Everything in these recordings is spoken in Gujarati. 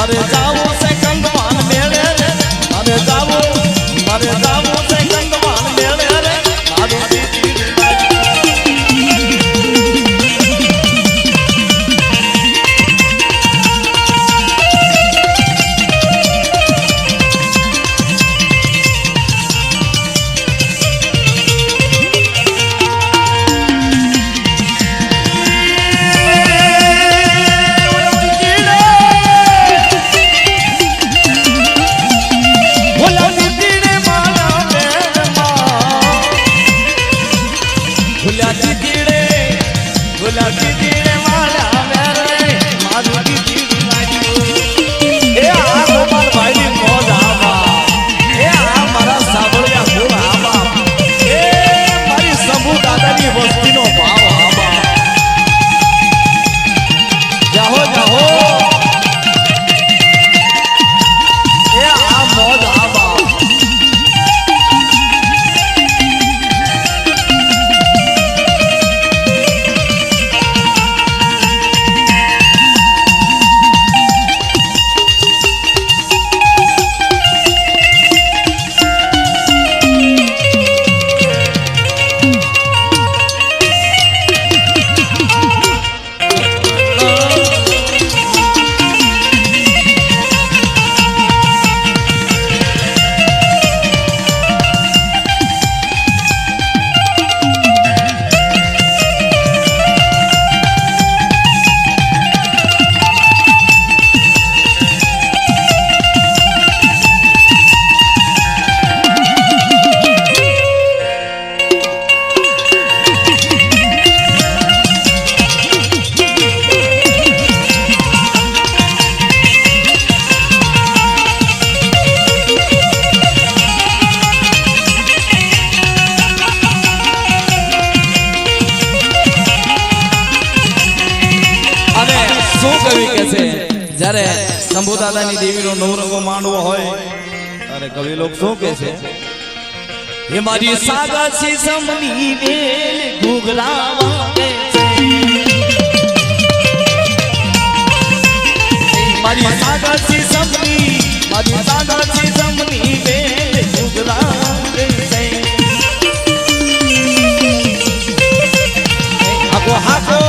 મારે જાવું છે કંગવાન મેળે રે મારે જાવું છે કંગવાન મેળે રે મારું દીદી જ્યારે શંભુ દાદાની દેવીનો નવરંગો માંડવો હોય ત્યારે કવિ લોક શું કહે છે હે મારી સાગસી સમની વેલ ઘૂઘરા છે મારી સાગસી સમની વેલ ઘૂઘરા છે હાકો હાકો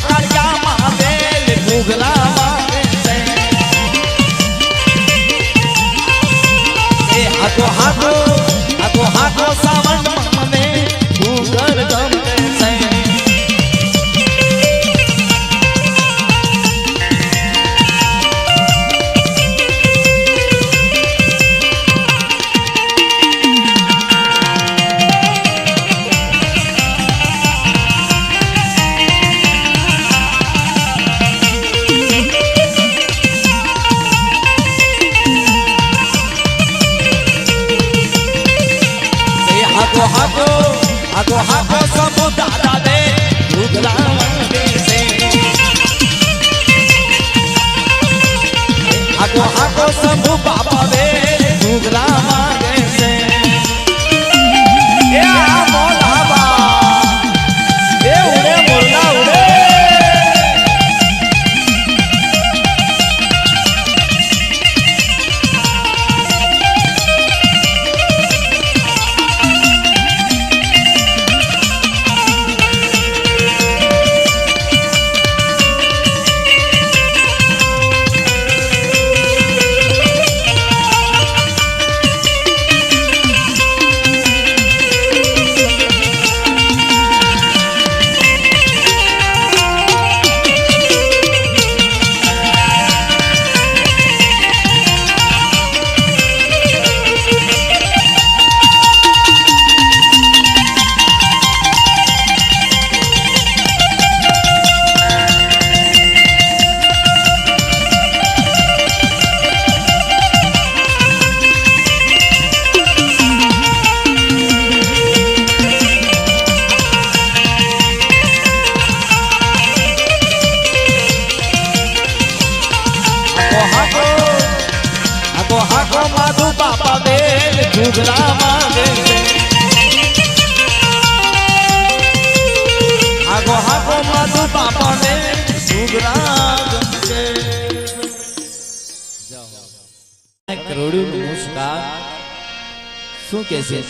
કાળિયામાં વેલ ઘૂઘરા હાકો સાવન મને ઘૂઘર ગમે છે હાકો શંભુ દાદા દે ઘૂઘરા માંગે છે હાકો શંભુ બાપા દે ઘૂઘરા માંગે છે એ આ મોલાબા એ ઉડે મોરલા ઉડે ઘૂઘરા માંગે છે આગો હાકો માધુ બાપાને ઘૂઘરા ગમશે શું કે છે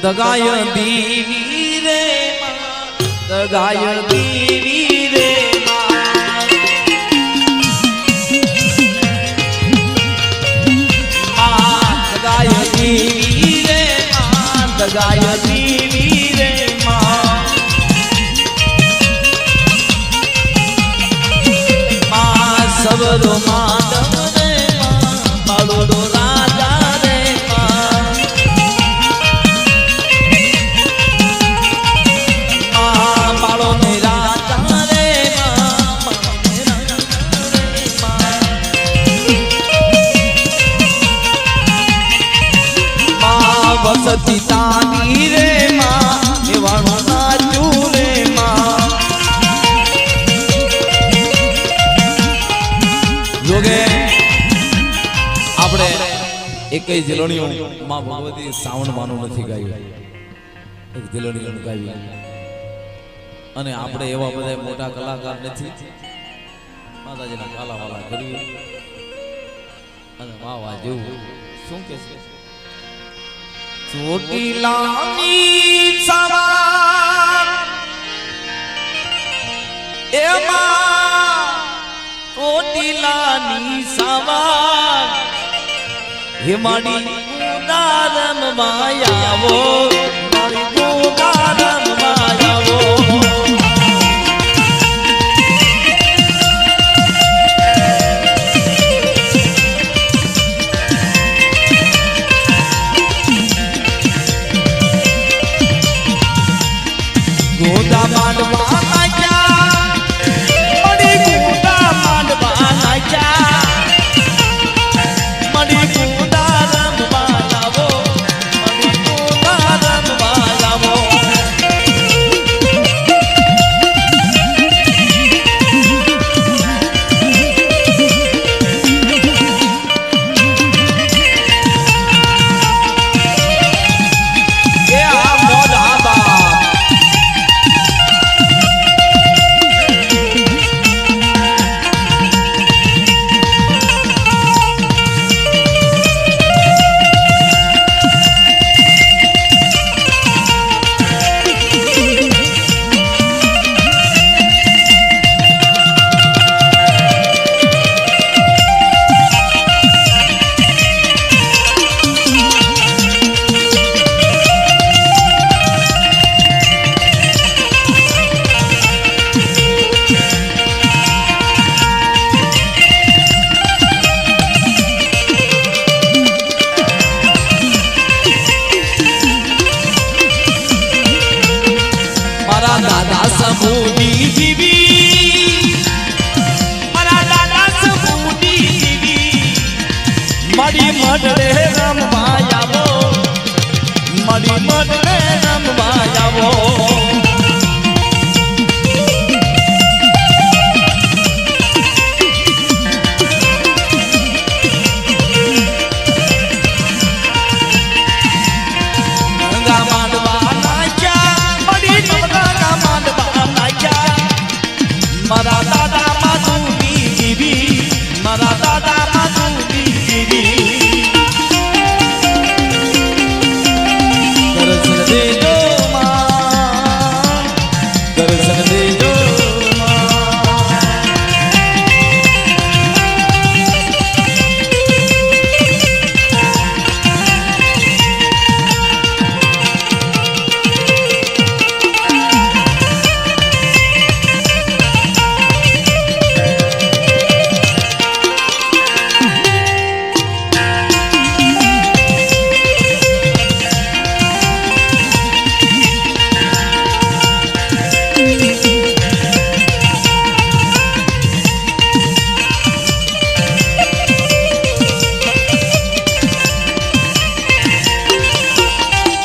દગાય દીવી રે દગાય દીવી રે દગાય દીવી રે દગાય દીવી રે સબરો માધવ રે બાળો રાજા રે બાળો ને રાજા રે વસતી તાની રે એવાનું નાચું રે જોગે આપણે એક જિલોણીઓ માં ભગવતી શ્રાવણ માનું નથી ગાયું એક જિલોણીઓ ગાવી અને આપણે એવા બધા મોટા કલાકાર નથી માતાજીના કાલા વાલા કરવી અને વાવા જેવું શું કે છે ચોટીલાની સવાર એમાં ચોટીલાની સવાર હે માડી ઉદારમ માયાવો મારી ઉદારમ માયાવો ગોદા માંડવા નાચ્યા મડી ગોદા માંડવા નાચ્યા મડી ગોદા રમવા લાવો મડી ગોદા રમવા લાવો એ આ મોઢા બા દાદા સમૂહની દીવી મારા દાદા સમૂહની દીવી મડી મડરે